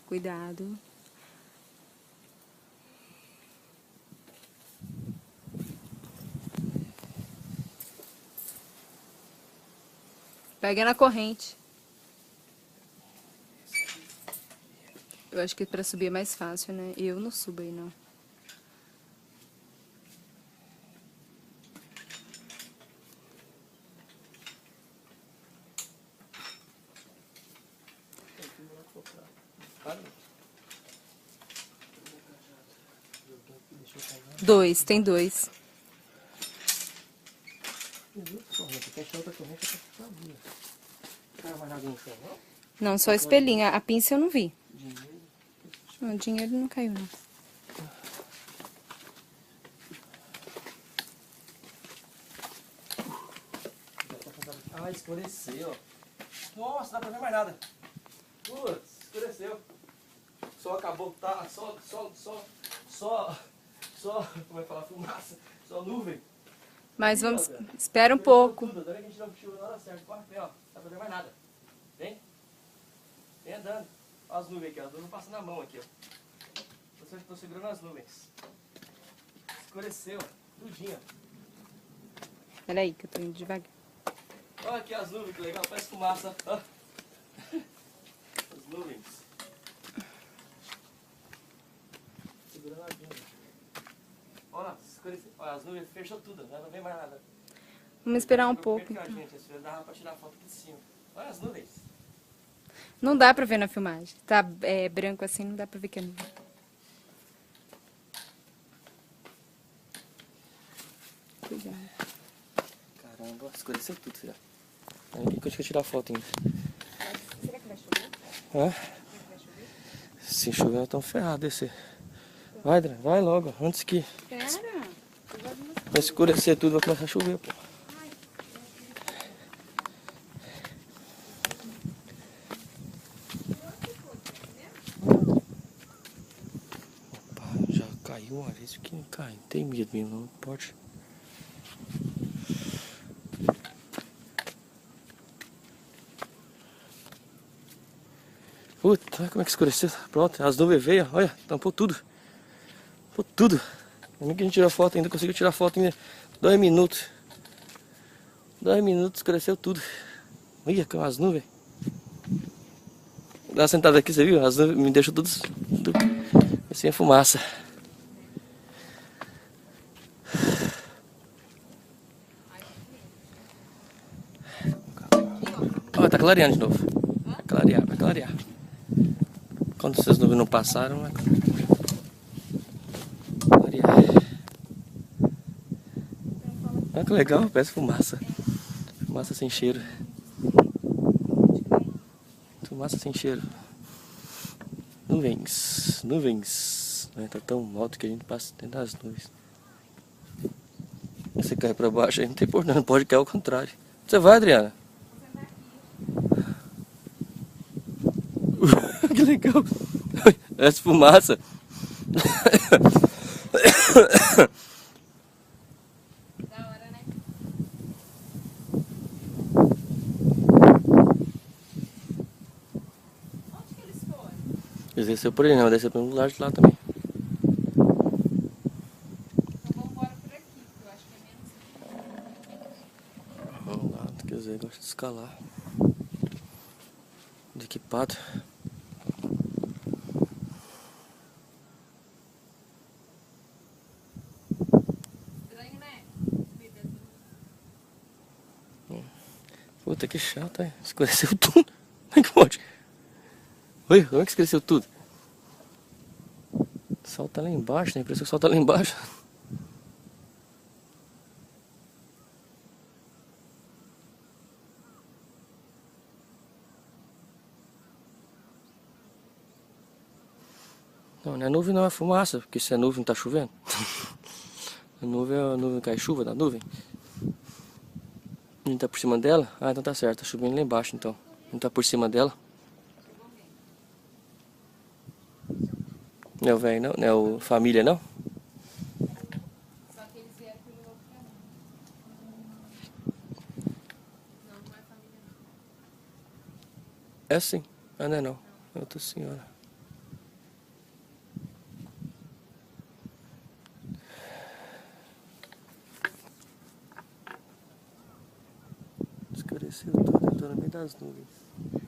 Cuidado. Pega na corrente. Eu acho que pra subir é mais fácil, né? Eu não subo aí, não. Dois, tem dois. Não, só espelhinho. A pinça eu não vi. Não, dinheiro não caiu, não. Ah, escureceu. Nossa, não dá pra ver mais nada. Putz, escureceu. Só acabou, tá? Como é que fala? Fumaça. Só nuvem. Mas Ih, vamos... ó, Espera um escureceu pouco. tudo. Agora que a gente dá o tiro na hora certa. Corre, vem, ó. Não dá pra ver mais nada. Vem. Vem andando. Olha as nuvens aqui, ó. As nuvens passam na mão aqui, ó. Tô segurando as nuvens. Escureceu, tudinho. Peraí, que eu tô indo devagar. Olha aqui as nuvens, que legal. Parece fumaça. Ó. As nuvens. Segurando as nuvens. Olha, escureceu. Olha, as nuvens fechou tudo, né? Não vem mais nada. Vamos esperar um Chegou pouco, primeiro que então. a gente, assim, dava pra tirar foto aqui de cima. Olha as nuvens. Não dá pra ver na filmagem. Tá branco assim, não dá pra ver que é nuvem. Cuidado. Caramba, escureceu tudo, filha. Aqui que eu tinha que tirar foto ainda. Será que vai chover? Hã? Se chover, nós estamos ferrados descer. Vai, Dra, vai logo, antes que Pera. vai escurecer tudo, vai começar a chover, pô. Opa, já caiu uma vez, que não cai, não tem medo mesmo, não pode. Puta, olha como é que escureceu. Pronto, as nuvens veio, olha, tampou tudo. Tampou tudo. Ainda que a gente tirou foto, ainda conseguiu tirar foto em 2 minutos. 2 minutos, escureceu tudo. Olha como as nuvens. Dá uma sentada aqui, você viu? As nuvens me deixam tudo sem fumaça. Ó, tá clareando de novo. Vai clarear, vai clarear. Quando essas nuvens não passaram, vai clarear. Olha que legal, parece fumaça. Fumaça sem cheiro. Fumaça sem cheiro. Nuvens, nuvens. Não tá tão alto que a gente passa dentro das nuvens. Você cai pra baixo aí, não tem porquê, não pode cair ao contrário. Você vai, Adriana? Que legal. Essa fumaça. Da hora, né? Onde que eles foram? Eles desceu por aí, não, desceu pelo lado de lá também. Então vamos embora por aqui, porque eu acho que é menos. Vamos lá, quer dizer, gosta de escalar. De equipado. Estranho, né? Puta que chato, hein? Escureceu tudo. Como é que pode? Oi, como é que escureceu tudo? O sol tá lá embaixo, né? Parece que o sol tá lá embaixo. Não, não é nuvem, não, é fumaça. Porque se é nuvem, tá chovendo. A nuvem é a nuvem, cai chuva da nuvem. A gente tá por cima dela? Ah, então tá certo, tá chovendo lá embaixo então. A gente tá por cima dela. Não é o velho não? Não é o família não? Só que eles vieram pelo outro caminho. Não, não é família, não. É sim. Ah, não é não. É outra senhora. Cresceu tudo, eu tô no meio das nuvens.